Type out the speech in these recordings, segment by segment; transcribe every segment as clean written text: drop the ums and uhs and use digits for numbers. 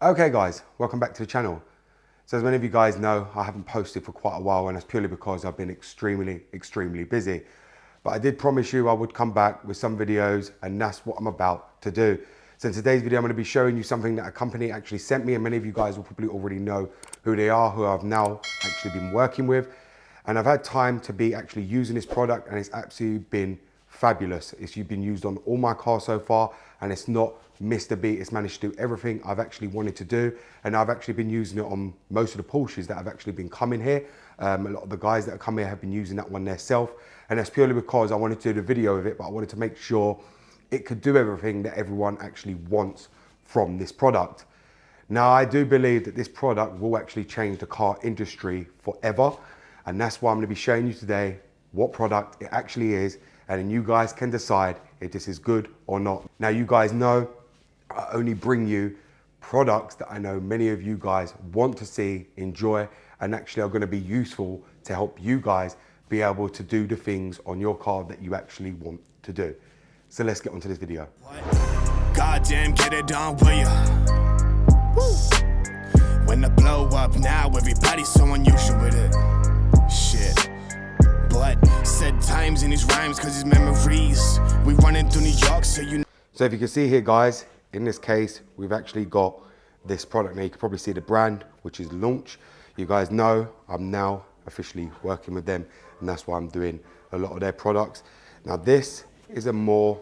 Okay guys, welcome back to the channel. So as many of you guys know, I haven't posted for quite a while, and that's purely because I've been extremely busy. But I did promise you I would come back with some videos, and that's what I'm about to do. So in today's video, I'm going to be showing you something that a company actually sent me, and many of you guys will probably already know who they are, who I've now actually been working with. And I've had time to be actually using this product, and it's absolutely been fabulous. It's been used on all my cars so far, and it's not missed a beat. It's managed to do everything I've actually wanted to do, and I've actually been using it on most of the Porsches that have actually been coming here. A lot of the guys that have come here have been using that one themselves, and that's purely because I wanted to do the video of it, but I wanted to make sure it could do everything that everyone actually wants from this product. Now, I do believe that this product will actually change the car industry forever, and that's why I'm going to be showing you today what product it actually is, and then you guys can decide if this is good or not. Now, you guys know I only bring you products that I know many of you guys want to see, enjoy, and actually are going to be useful to help you guys be able to do the things on your car that you actually want to do. So let's get onto this video. Goddamn, get it done, will ya? Woo. When the blow up now, everybody's so unusual with it. Shit. But said times in his rhymes, cause his memories. We running through New York, so you know. So if you can see here, guys, in this case, we've actually got this product. Now you can probably see the brand, which is Launch. You guys know I'm now officially working with them, and that's why I'm doing a lot of their products. Now this is a more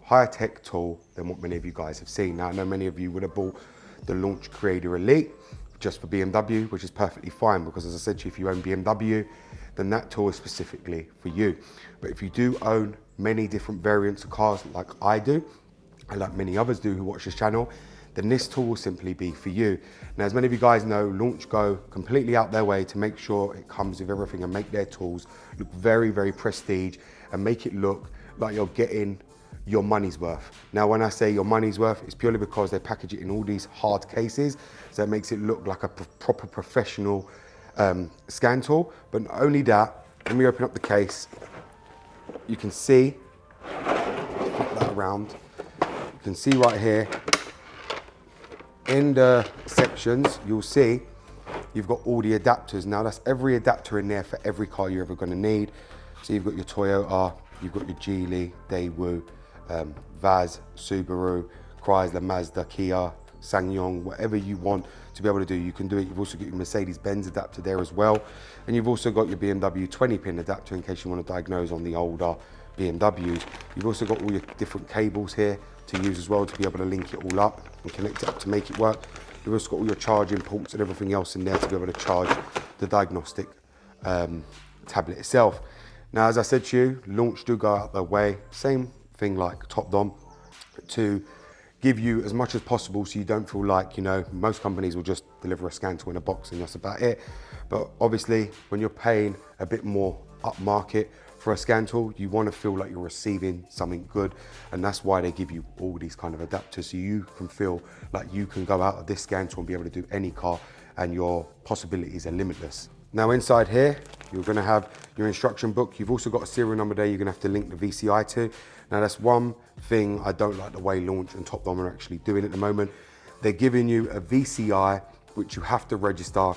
high-tech tool than what many of you guys have seen. Now I know many of you would have bought the Launch Creator Elite just for BMW, which is perfectly fine, because as I said to you, if you own BMW, then that tool is specifically for you. But if you do own many different variants of cars like I do, and like many others do who watch this channel, then this tool will simply be for you. Now, as many of you guys know, Launch go completely out their way to make sure it comes with everything and make their tools look very prestige and make it look like you're getting your money's worth. Now, when I say your money's worth, it's purely because they package it in all these hard cases, so it makes it look like a proper professional scan tool. But not only that, when we open up the case, you can see, flip that around, you can see right here, in the sections, you'll see you've got all the adapters. Now that's every adapter in there for every car you're ever gonna need. So you've got your Toyota, you've got your Geely, Daewoo, Vaz, Subaru, Chrysler, Mazda, Kia, SsangYong, whatever you want to be able to do, you can do it. You've also got your Mercedes-Benz adapter there as well. And you've also got your BMW 20-pin adapter in case you want to diagnose on the older BMWs. You've also got all your different cables here to use as well to be able to link it all up and connect it up to make it work. You've also got all your charging ports and everything else in there to be able to charge the diagnostic tablet itself. Now, as I said to you, Launch do go out their way, same thing like TOPDON, to give you as much as possible so you don't feel like, you know, most companies will just deliver a scan tool in a box and that's about it. But obviously, when you're paying a bit more upmarket for a scan tool, you want to feel like you're receiving something good, and that's why they give you all these kind of adapters, so you can feel like you can go out of this scan tool and be able to do any car, and your possibilities are limitless. Now inside here, you're going to have your instruction book. You've also got a serial number there you're going to have to link the VCI to. Now that's one thing I don't like the way Launch and TOPDON are actually doing at the moment. They're giving you a VCI which you have to register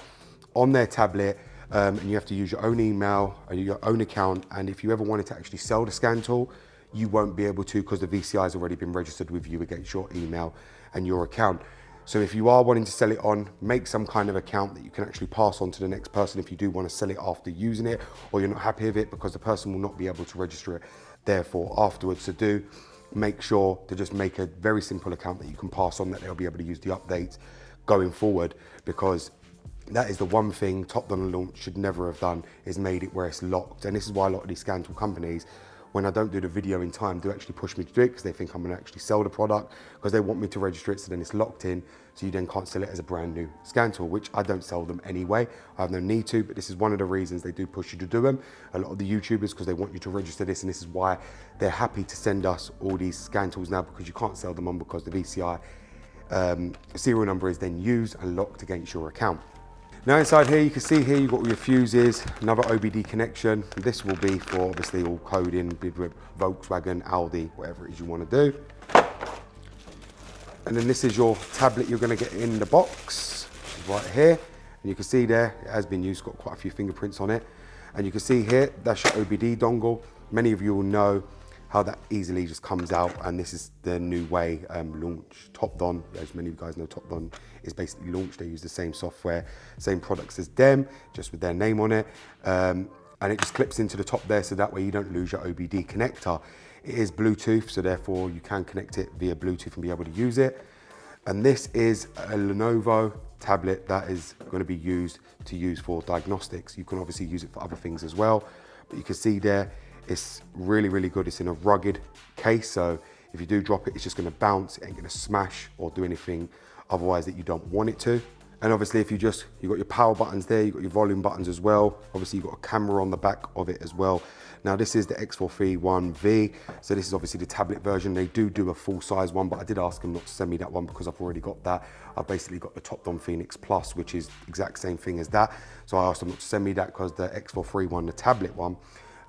on their tablet, and you have to use your own email and your own account, and if you ever wanted to actually sell the scan tool, you won't be able to, because the VCI has already been registered with you against your email and your account. So if you are wanting to sell it on, make some kind of account that you can actually pass on to the next person if you do want to sell it after using it, or you're not happy with it, because the person will not be able to register it therefore afterwards. So do make sure to just make a very simple account that you can pass on, that they'll be able to use the updates going forward, because that is the one thing TOPDON and Launch should never have done, is made it where it's locked. And this is why a lot of these scan tool companies, when I don't do the video in time, do actually push me to do it, because they think I'm going to actually sell the product, because they want me to register it, so then it's locked in, so you then can't sell it as a brand new scan tool, which I don't sell them anyway. I have no need to, but this is one of the reasons they do push you to do them. A lot of the YouTubers, because they want you to register this, and this is why they're happy to send us all these scan tools now, because you can't sell them on, because the VCI serial number is then used and locked against your account. Now inside here, you can see here you've got all your fuses, another OBD connection. This will be for obviously all coding with Volkswagen, Audi, whatever it is you want to do. And then this is your tablet you're going to get in the box, right here. And you can see there, it has been used, got quite a few fingerprints on it. And you can see here, that's your OBD dongle. Many of you will know how that easily just comes out, and this is the new way launch TOPDON. As many of you guys know, TOPDON is basically launched. They use the same software, same products as them, just with their name on it. And it just clips into the top there, so that way you don't lose your OBD connector. It is Bluetooth, so therefore you can connect it via Bluetooth and be able to use it. And this is a Lenovo tablet that is going to be used for diagnostics. You can obviously use it for other things as well, but you can see there, it's really, really good. It's in a rugged case, so if you do drop it, it's just going to bounce. It ain't going to smash or do anything otherwise that you don't want it to. And obviously, if you've got your power buttons there, you've got your volume buttons as well. Obviously, you've got a camera on the back of it as well. Now, this is the X431V, so this is obviously the tablet version. They do a full-size one, but I did ask them not to send me that one because I've already got that. I've basically got the TOPDON Phoenix Plus, which is the exact same thing as that. So I asked them not to send me that because the X431, the tablet one,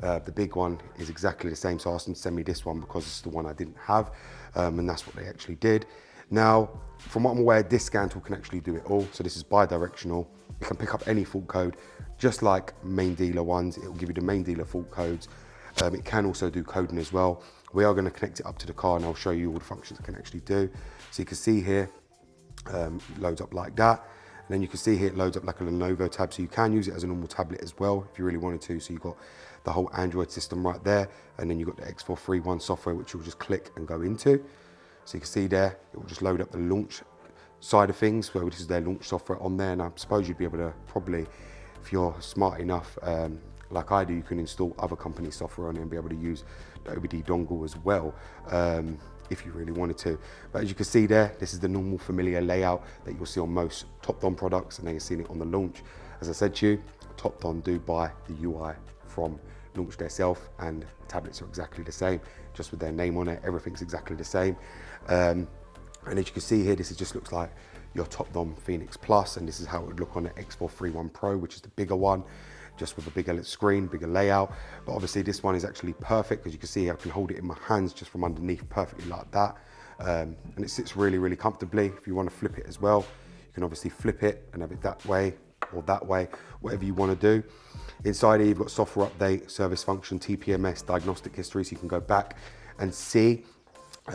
the big one, is exactly the same. So I asked them to send me this one because it's the one I didn't have, and that's what they actually did. Now, from what I'm aware, this scan tool can actually do it all. So this is bi-directional. You can pick up any fault code, just like main dealer ones. It will give you the main dealer fault codes. It can also do coding as well. We are going to connect it up to the car, and I'll show you all the functions it can actually do. So you can see here, it loads up like that. And then you can see here, it loads up like a Lenovo tab. So you can use it as a normal tablet as well, if you really wanted to. So you've got the whole Android system right there. And then you've got the X431 software, which you'll just click and go into. So you can see there, it will just load up the launch side of things, where this is their launch software on there. And I suppose you'd be able to probably, if you're smart enough, like I do, you can install other company software on it and be able to use the OBD dongle as well, if you really wanted to. But as you can see there, this is the normal familiar layout that you'll see on most TOPDON products, and then you've seen it on the launch. As I said to you, TOPDON do buy the UI from Launch themselves, and the tablets are exactly the same, just with their name on it. Everything's exactly the same. And as you can see here, this just looks like your TOPDON Phoenix Plus, and this is how it would look on the X431 Pro, which is the bigger one, just with a bigger screen, bigger layout. But obviously this one is actually perfect, because you can see I can hold it in my hands just from underneath perfectly like that. And it sits really, really comfortably. If you want to flip it as well, you can obviously flip it and have it that way or that way, whatever you want to do. Inside here, you've got software update, service function, TPMS, diagnostic history, so you can go back and see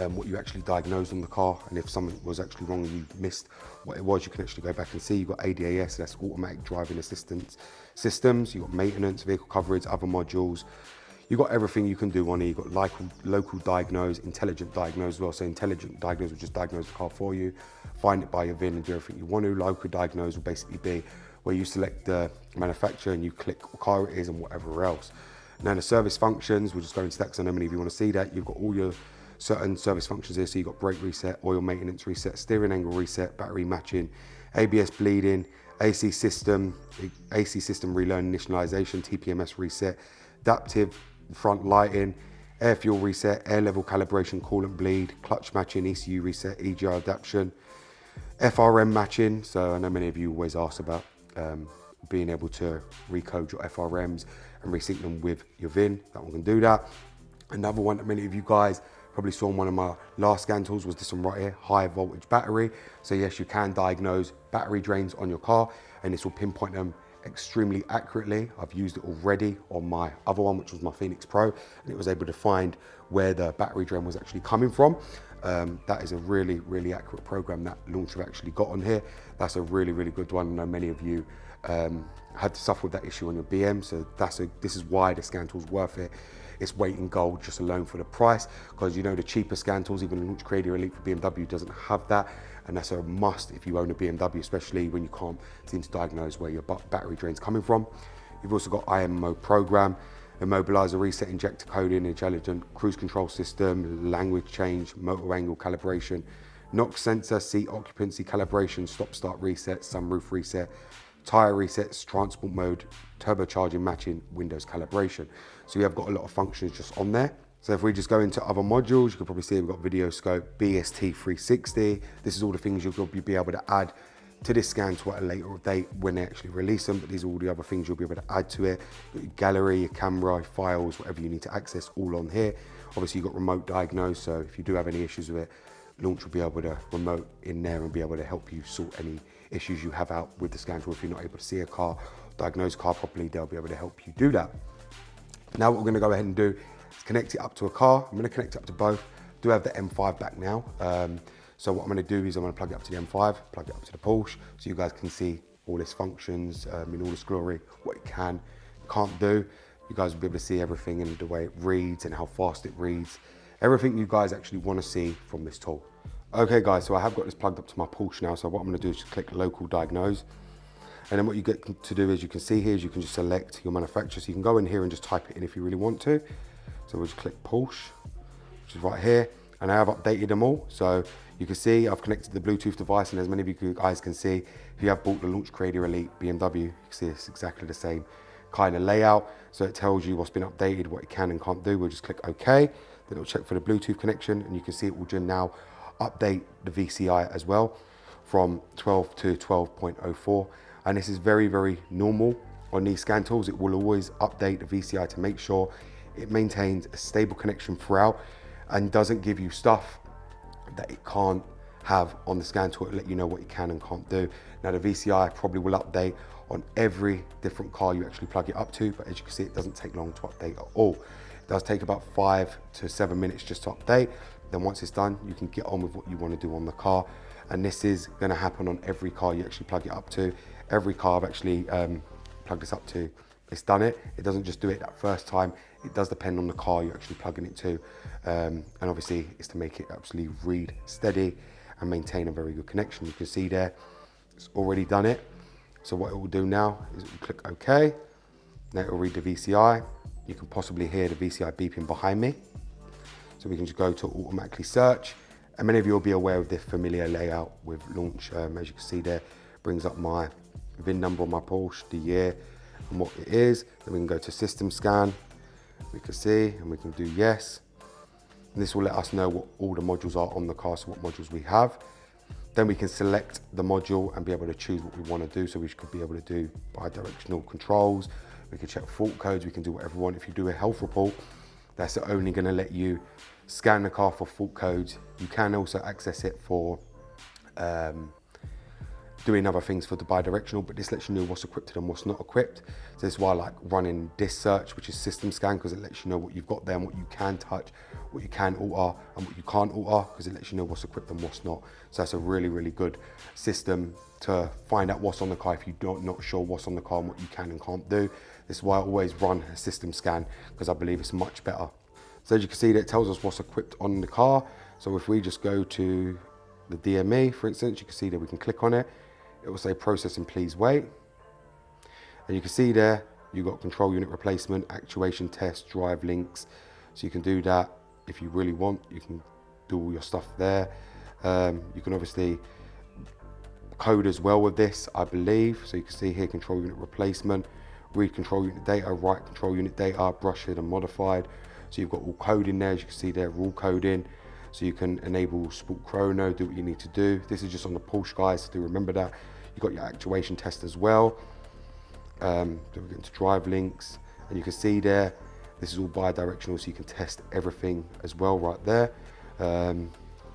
what you actually diagnosed on the car, and if something was actually wrong and you missed what it was, you can actually go back and see. You've got ADAS, that's automatic driving assistance systems. You've got maintenance, vehicle coverage, other modules. You've got everything you can do on here. You've got local diagnose, intelligent diagnose as well. So intelligent diagnose will just diagnose the car for you, find it by your VIN and do everything you want to. Local diagnose will basically be where you select the manufacturer and you click what car it is and whatever else. Now the service functions, we'll just go into that because I know many of you want to see that. You've got all your certain service functions here. So you've got brake reset, oil maintenance reset, steering angle reset, battery matching, ABS bleeding, AC system relearn initialization, TPMS reset, adaptive front lighting, air fuel reset, air level calibration, coolant bleed, clutch matching, ECU reset, EGR adaptation, FRM matching. So I know many of you always ask about being able to recode your FRMs and resync them with your VIN. That one can do that. Another one that many of you guys probably saw on one of my last scan tools was this one right here, high voltage battery. So yes, you can diagnose battery drains on your car, and this will pinpoint them extremely accurately. I've used it already on my other one, which was my Phoenix Pro, and it was able to find where the battery drain was actually coming from. That is a really, really accurate program that Launch have actually got on here. That's a really, really good one. I know many of you had to suffer with that issue on your BM, so this is why the scan tool's worth it. It's weight in gold just alone for the price, because you know the cheaper scan tools, even Launch Creator Elite for BMW doesn't have that, and that's a must if you own a BMW, especially when you can't seem to diagnose where your battery drain's coming from. You've also got IMO program, immobilizer reset, injector coding, intelligent cruise control system, language change, motor angle calibration, NOx sensor, seat occupancy calibration, stop start reset, sunroof reset, tire resets, transport mode, turbocharging matching, Windows calibration. So we have got a lot of functions just on there. So if we just go into other modules, you can probably see we've got video scope, BST 360. This is all the things you'll be able to add to this scan tool at a later date when they actually release them, but these are all the other things you'll be able to add to it. Your gallery, your camera, files, whatever you need to access, all on here. Obviously you've got remote diagnose, so if you do have any issues with it, Launch will be able to remote in there and be able to help you sort any issues you have out with the scan tool. If you're not able to see a car, diagnose a car properly, they'll be able to help you do that. Now what we're gonna go ahead and do is connect it up to a car. I'm gonna connect it up to both. I do have the M5 back now. So what I'm gonna do is I'm gonna plug it up to the M5, plug it up to the Porsche, so you guys can see all its functions in all its glory, what it can, can't do. You guys will be able to see everything in the way it reads and how fast it reads. Everything you guys actually wanna see from this tool. Okay guys, so I have got this plugged up to my Porsche now, so what I'm gonna do is just click local diagnose. And then what you get to do is you can see here is you can just select your manufacturer. So you can go in here and just type it in if you really want to. So we'll just click Porsche, which is right here. And I have updated them all. So you can see I've connected the Bluetooth device, and as many of you guys can see, if you have bought the Launch Creator Elite BMW, you can see it's exactly the same kind of layout. So it tells you what's been updated, what it can and can't do. We'll just click OK. Then it'll check for the Bluetooth connection, and you can see it will now update the VCI as well from 12 to 12.04. And this is very, very normal on these scan tools. It will always update the VCI to make sure it maintains a stable connection throughout and doesn't give you stuff that it can't have on the scan tool to let you know what it can and can't do. Now the VCI probably will update on every different car you actually plug it up to, but as you can see, it doesn't take long to update at all. It does take about 5 to 7 minutes just to update. Then once it's done, you can get on with what you want to do on the car. And this is going to happen on every car you actually plug it up to. Every car I've actually plugged this up to, it's done it. It doesn't just do it that first time. It does depend on the car you're actually plugging it to. And obviously it's to make it absolutely read steady and maintain a very good connection. You can see there, it's already done it. So what it will do now is it will click OK. Now it will read the VCI. You can possibly hear the VCI beeping behind me. So we can just go to automatically search. And many of you will be aware of this familiar layout with Launch. As you can see there, brings up my VIN number on my Porsche, the year and what it is. Then we can go to system scan. We can see and we can do yes. And this will let us know what all the modules are on the car, so what modules we have. Then we can select the module and be able to choose what we want to do. So we could be able to do bi-directional controls. We can check fault codes. We can do whatever we want. If you do a health report, that's only going to let you scan the car for fault codes. You can also access it for doing other things for the bi-directional, but this lets you know what's equipped and what's not equipped. So this is why I like running this search, which is system scan, because it lets you know what you've got there and what you can touch, what you can alter and what you can't alter, because it lets you know what's equipped and what's not. So that's a really, really good system to find out what's on the car if you're not sure what's on the car and what you can and can't do. This is why I always run a system scan, because I believe it's much better. So as you can see, that it tells us what's equipped on the car. So if we just go to the DME, for instance, you can see that we can click on it. It will say processing, please wait. And you can see there, you've got control unit replacement, actuation test, drive links. So you can do that if you really want. You can do all your stuff there. You can obviously code as well with this, I believe. So you can see here, control unit replacement, read control unit data, write control unit data, brushed and modified. So you've got all code in there, as you can see there, rule coding. So you can enable sport chrono, do what you need to do. This is just on the Porsche, guys, so do remember that. You've got your actuation test as well. Then we get into drive links, and you can see there, this is all bi-directional, so you can test everything as well right there.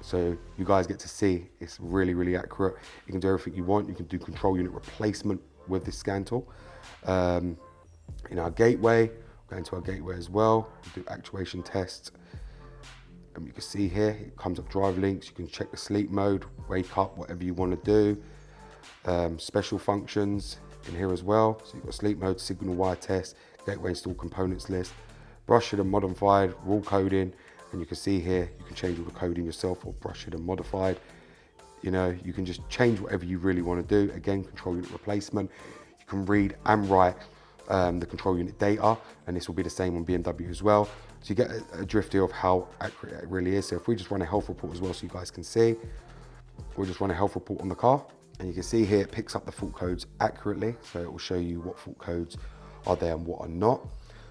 So you guys get to see it's really, really accurate. You can do everything you want. You can do control unit replacement with this scan tool. In our gateway, go into our gateway as well, do actuation tests. And you can see here, it comes up drive links. You can check the sleep mode, wake up, whatever you want to do. Special functions in here as well. So you've got sleep mode, signal wire test, gateway install components list, brushed and modified, rule coding. And you can see here, you can change all the coding yourself or brush it and modified. You know, you can just change whatever you really want to do. Again, control unit replacement. You can read and write the control unit data, and this will be the same on BMW as well. So you get a drift here of how accurate it really is. So if we just run a health report as well, so you guys can see, we'll just run a health report on the car, and you can see here it picks up the fault codes accurately. So it will show you what fault codes are there and what are not.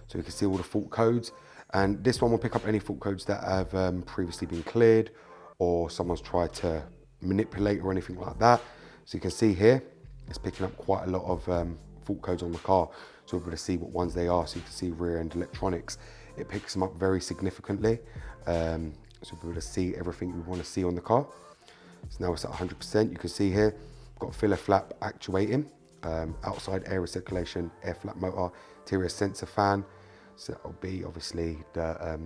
So you can see all the fault codes, and this one will pick up any fault codes that have previously been cleared or someone's tried to manipulate or anything like that. So you can see here, it's picking up quite a lot of fault codes on the car. So we're able to see what ones they are. So you can see rear end electronics, it picks them up very significantly. So we'll be able to see everything we want to see on the car. So now it's at 100%. You can see here, we've got filler flap actuating, outside air recirculation, air flap motor, interior sensor fan. So that'll be obviously the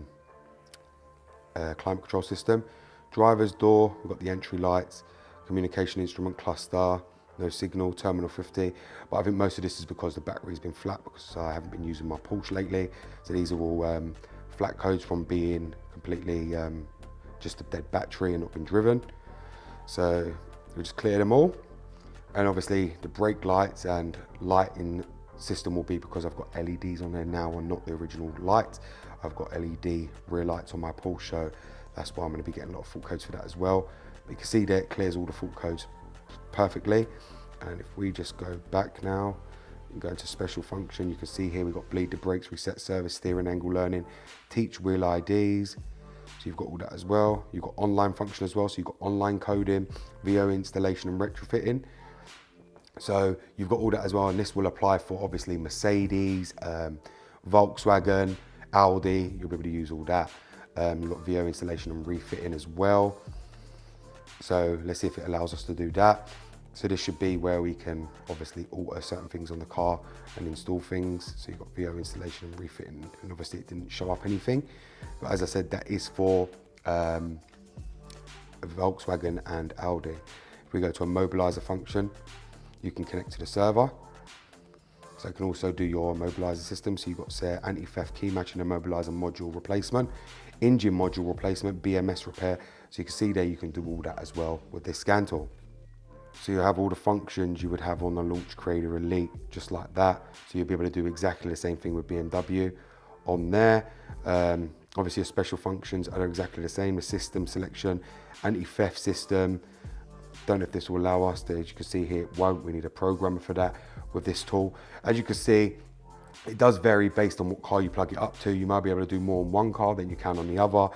climate control system. Driver's door, we've got the entry lights, communication instrument cluster, no signal, terminal 50. But I think most of this is because the battery's been flat, because I haven't been using my Porsche lately. So these are all flat codes from being completely just a dead battery and not been driven. So we'll just clear them all. And obviously the brake lights and lighting system will be because I've got LEDs on there now and not the original lights. I've got LED rear lights on my Porsche, so that's why I'm going to be getting a lot of fault codes for that as well. But you can see there it clears all the fault codes perfectly. And if we just go back now and go into special function, you can see here we've got bleed the brakes, reset service, steering angle learning, teach wheel IDs. So you've got all that as well. You've got online function as well. So you've got online coding, VO installation and retrofitting. So you've got all that as well. And this will apply for obviously Mercedes, Volkswagen, Audi. You'll be able to use all that. You've got VO installation and refitting as well. So let's see if it allows us to do that. So this should be where we can obviously alter certain things on the car and install things. So you've got VO installation and refitting, and obviously it didn't show up anything. But as I said, that is for Volkswagen and Audi. If we go to a mobilizer function, you can connect to the server. So it can also do your mobilizer system. So you've got say anti-theft key matching and mobilizer module replacement, engine module replacement, BMS repair. So you can see there you can do all that as well with this scan tool. So you have all the functions you would have on the Launch Creator Elite, just like that. So you'll be able to do exactly the same thing with BMW on there. Obviously your special functions are exactly the same, the system selection, anti-theft system. Don't know if this will allow us to, as you can see here, it won't. We need a programmer for that with this tool. As you can see, it does vary based on what car you plug it up to. You might be able to do more on one car than you can on the other.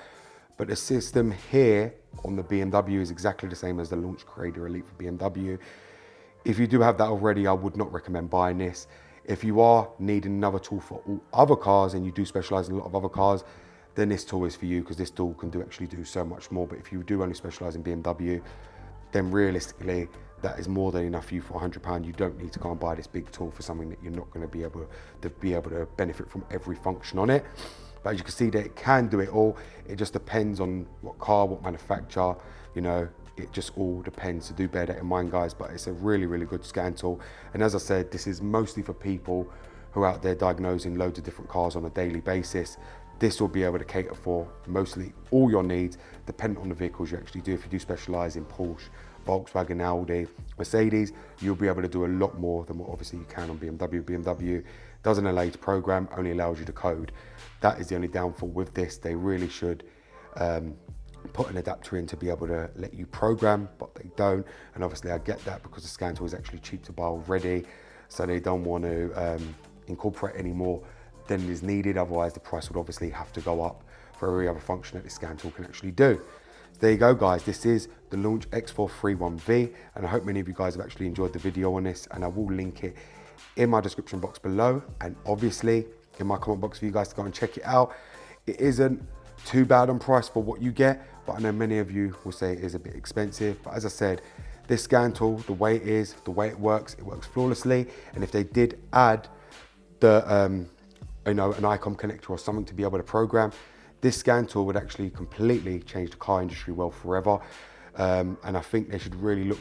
But the system here on the BMW is exactly the same as the Launch Creator Elite for BMW. If you do have that already, I would not recommend buying this. If you are needing another tool for all other cars and you do specialize in a lot of other cars, then this tool is for you, because this tool can actually do so much more. But if you do only specialize in BMW, then realistically, that is more than enough for you for £100. You don't need to go and buy this big tool for something that you're not going to be able to benefit from every function on it. But as you can see that it can do it all. It just depends on what car, what manufacturer, you know, it just all depends. So do bear that in mind, guys. But it's a really, really good scan tool. And as I said, this is mostly for people who are out there diagnosing loads of different cars on a daily basis. This will be able to cater for mostly all your needs, depending on the vehicles you actually do. If you do specialize in Porsche, Volkswagen, Audi, Mercedes, you'll be able to do a lot more than what obviously you can on BMW. BMW doesn't allow you to program, only allows you to code. That is the only downfall with this. They really should put an adapter in to be able to let you program, but they don't. And obviously I get that because the scan tool is actually cheap to buy already. So they don't want to incorporate any more than is needed. Otherwise the price would obviously have to go up for every other function that this scan tool can actually do. So there you go, guys. This is the Launch X431V, and I hope many of you guys have actually enjoyed the video on this, and I will link it in my description box below, and obviously in my comment box for you guys to go and check it out. It isn't too bad on price for what you get, but I know many of you will say it is a bit expensive. But as I said, this scan tool, the way it is, the way it works flawlessly. And if they did add the you know, an ICOM connector or something to be able to program, this scan tool would actually completely change the car industry well forever. And I think they should really look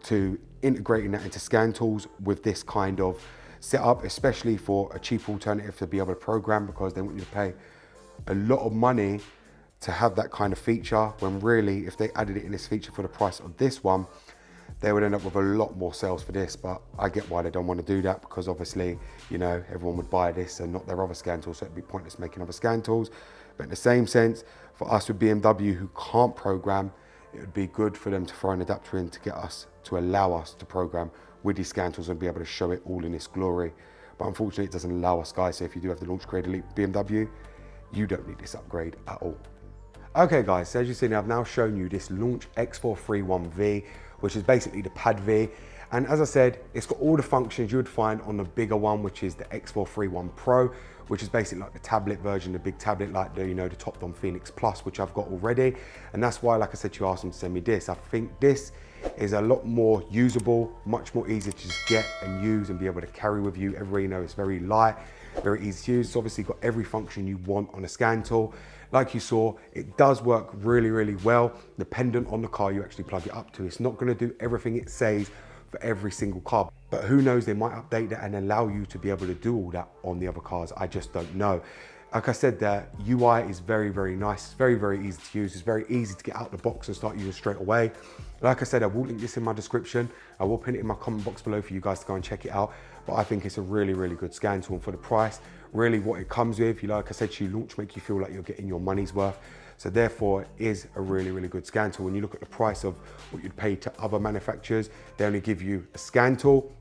to integrating that into scan tools with this kind of setup, especially for a cheap alternative to be able to program, because they want you to pay a lot of money to have that kind of feature, when really if they added it in this feature for the price of this one, they would end up with a lot more sales for this. But I get why they don't want to do that, because obviously, you know, everyone would buy this and not their other scan tools, so it'd be pointless making other scan tools. But in the same sense, for us with BMW who can't program, it would be good for them to throw an adapter in to get us, to allow us to program with these scan tools and be able to show it all in its glory. But unfortunately, it doesn't allow us, guys. So if you do have the Launch Creator Elite BMW, you don't need this upgrade at all. Okay, guys, so as you've seen, I've now shown you this Launch X431V, which is basically the Pad V. And as I said, it's got all the functions you would find on the bigger one, which is the X431 Pro, which is basically like the tablet version, the big tablet, like the, you know, the TOPDON Phoenix Plus, which I've got already. And that's why, like I said, you asked them to send me this. I think this is a lot more usable, much more easy to just get and use and be able to carry with you. Everybody knows it's very light, very easy to use. It's obviously got every function you want on a scan tool. Like you saw, it does work really, really well, dependent on the car you actually plug it up to. It's not gonna do everything it says for every single car, but who knows, they might update that and allow you to be able to do all that on the other cars. I just don't know. Like I said, the UI is very, very nice. It's very, very easy to use. It's very easy to get out the box and start using straight away. Like I said, I will link this in my description. I will pin it in my comment box below for you guys to go and check it out. But I think it's a really, really good scan tool. And for the price, really what it comes with, you know, like I said to you, launch make you feel like you're getting your money's worth. So therefore, it is a really, really good scan tool. When you look at the price of what you'd pay to other manufacturers, they only give you a scan tool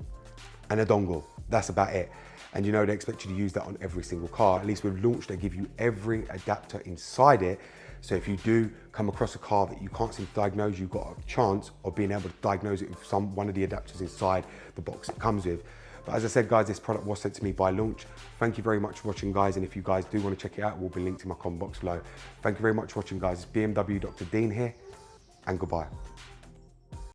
and a dongle. That's about it. And you know, they expect you to use that on every single car. At least with Launch, they give you every adapter inside it. So if you do come across a car that you can't seem to diagnose, you've got a chance of being able to diagnose it with one of the adapters inside the box it comes with. But as I said, guys, this product was sent to me by Launch. Thank you very much for watching, guys. And if you guys do want to check it out, it will be linked in my comment box below. Thank you very much for watching, guys. It's BMW Dr. Dean here, and goodbye.